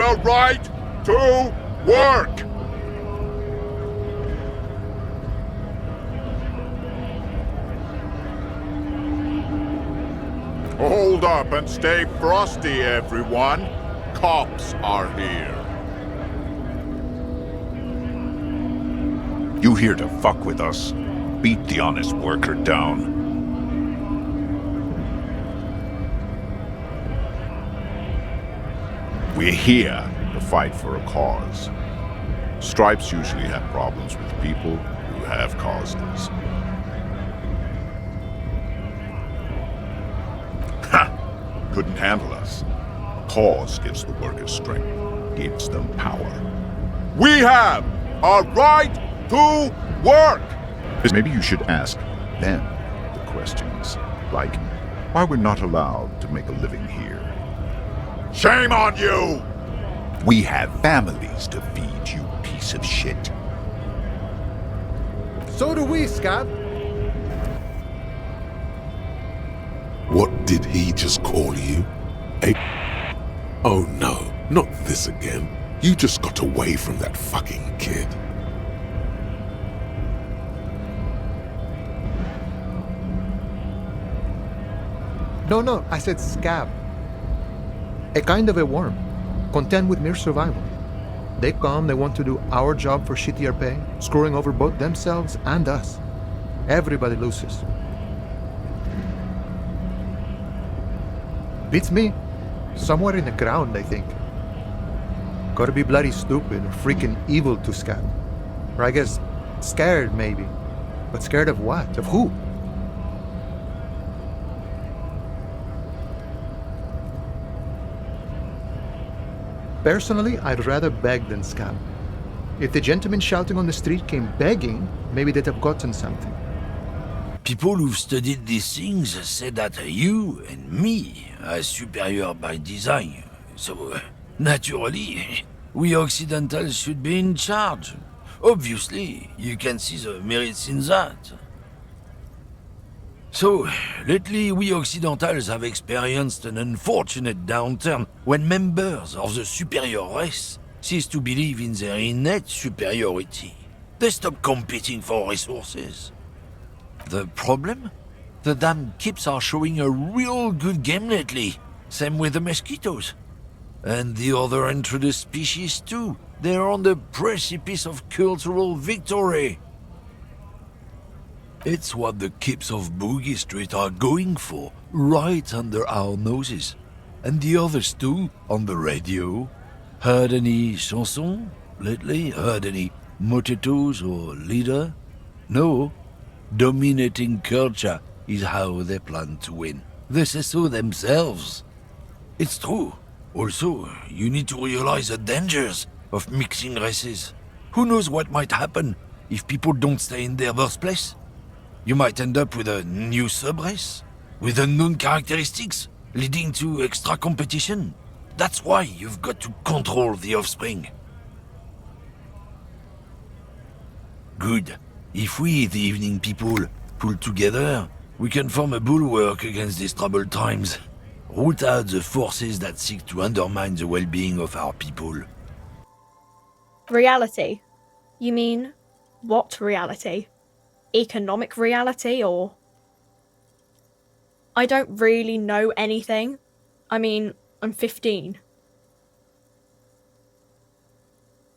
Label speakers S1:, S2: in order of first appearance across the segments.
S1: a right to work! Hold up and stay frosty, everyone. Cops are here.
S2: You here to fuck with us? Beat the honest worker down. We're here to fight for a cause. Stripes usually have problems with people who have causes. Ha! Couldn't handle us. Cause gives the workers strength, gives them power.
S1: We have a right to work!
S2: Maybe you should ask them the questions, like why we're not allowed to make a living here.
S1: Shame on you!
S2: We have families to feed, you piece of shit.
S3: So do we, Scott.
S4: What did he just call you? Oh no, not this again. You just got away from that fucking kid.
S3: No, I said scab. A kind of a worm, content with mere survival. They come, they want to do our job for shittier pay, screwing over both themselves and us. Everybody loses. Beats me. Somewhere in the ground, I think. Gotta be bloody stupid or freaking evil to scab. Or I guess, scared maybe. But scared of what? Of who? Personally, I'd rather beg than scab. If the gentleman shouting on the street came begging, maybe they'd have gotten something.
S5: People who've studied these things say that you and me are superior by design. So, naturally, we Occidentals should be in charge. Obviously, you can see the merits in that. So, lately we Occidentals have experienced an unfortunate downturn when members of the superior race cease to believe in their innate superiority. They stop competing for resources. The problem? The damn kips are showing a real good game lately. Same with the mosquitoes. And the other introduced species too. They're on the precipice of cultural victory. It's what the kips of Boogie Street are going for, right under our noses. And the others too, on the radio. Heard any chansons lately? Heard any motetos or leader? No. Dominating culture is how they plan to win. They say so themselves. It's true. Also, you need to realize the dangers of mixing races. Who knows what might happen if people don't stay in their birthplace? You might end up with a new sub-race, with unknown characteristics, leading to extra competition. That's why you've got to control the offspring. Good. If we, the evening people, pull together, we can form a bulwark against these troubled times. Root out the forces that seek to undermine the well-being of our people.
S6: Reality? You mean, what reality? Economic reality, or... I don't really know anything. I mean, I'm 15.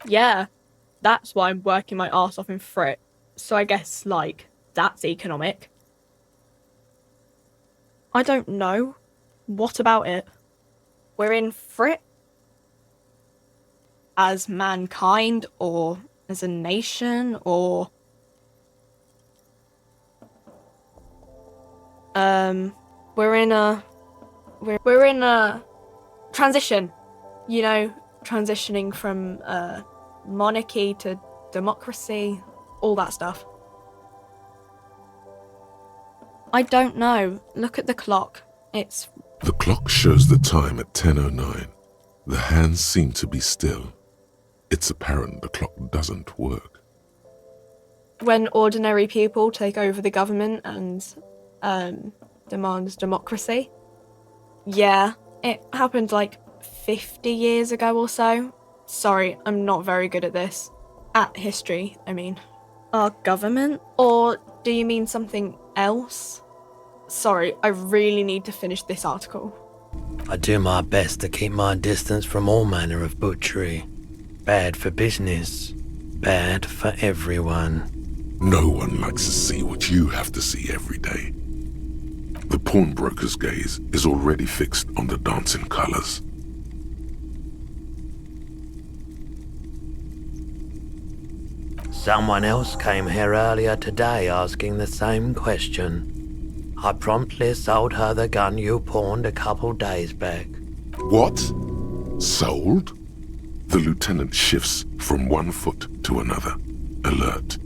S6: Yeah, that's why I'm working my arse off in Frit. So I guess, like, that's economic. I don't know. What about it? We're in Frit? As mankind, or as a nation, or... We're in a transition, you know, transitioning from monarchy to democracy, all that stuff. I don't know. Look at the clock. It's...
S4: The clock shows the time at 10:09. The hands seem to be still. It's apparent the clock doesn't work.
S6: When ordinary people take over the government and demands democracy. Yeah, it happened like 50 years ago or so. Sorry, I'm not very good at this. At history, I mean. Our government? Or do you mean something else? Sorry, I really need to finish this article.
S7: I do my best to keep my distance from all manner of butchery. Bad for business. Bad for everyone.
S4: No one likes to see what you have to see every day. The pawnbroker's gaze is already fixed on the dancing colors.
S7: Someone else came here earlier today asking the same question. I promptly sold her the gun you pawned a couple days back.
S4: What? Sold? The lieutenant shifts from one foot to another, alert.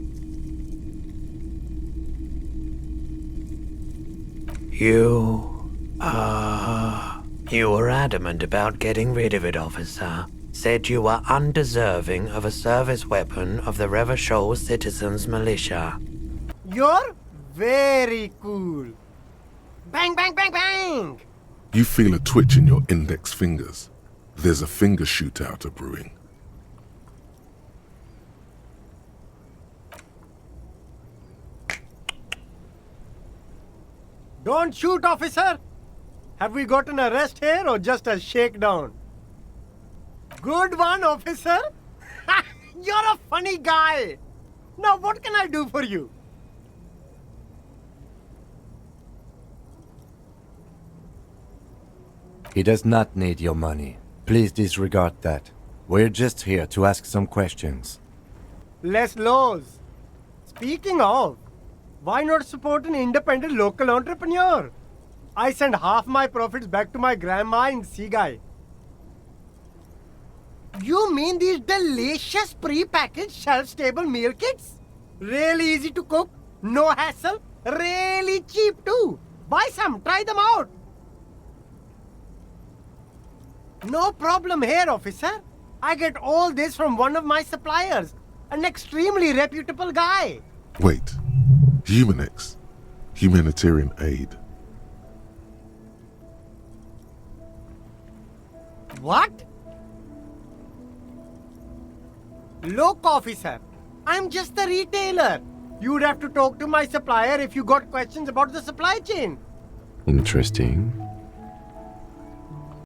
S7: You were adamant about getting rid of it, officer. Said you were undeserving of a service weapon of the Revachol Citizens Militia.
S8: You're very cool. Bang, bang, bang, bang!
S4: You feel a twitch in your index fingers. There's a finger shootout brewing.
S8: Don't shoot, officer! Have we got an arrest here or just a shakedown? Good one, officer! You're a funny guy! Now what can I do for you?
S9: He does not need your money. Please disregard that. We're just here to ask some questions.
S8: Less laws. Speaking of, why not support an independent local entrepreneur? I send half my profits back to my grandma in Sigai. You mean these delicious pre-packaged shelf-stable meal kits? Really easy to cook, no hassle, really cheap too. Buy some, try them out. No problem here, officer. I get all this from one of my suppliers, an extremely reputable guy.
S4: Wait. Humanex. Humanitarian aid.
S8: What? Look, officer, I'm just the retailer. You'd have to talk to my supplier if you got questions about the supply chain.
S9: Interesting.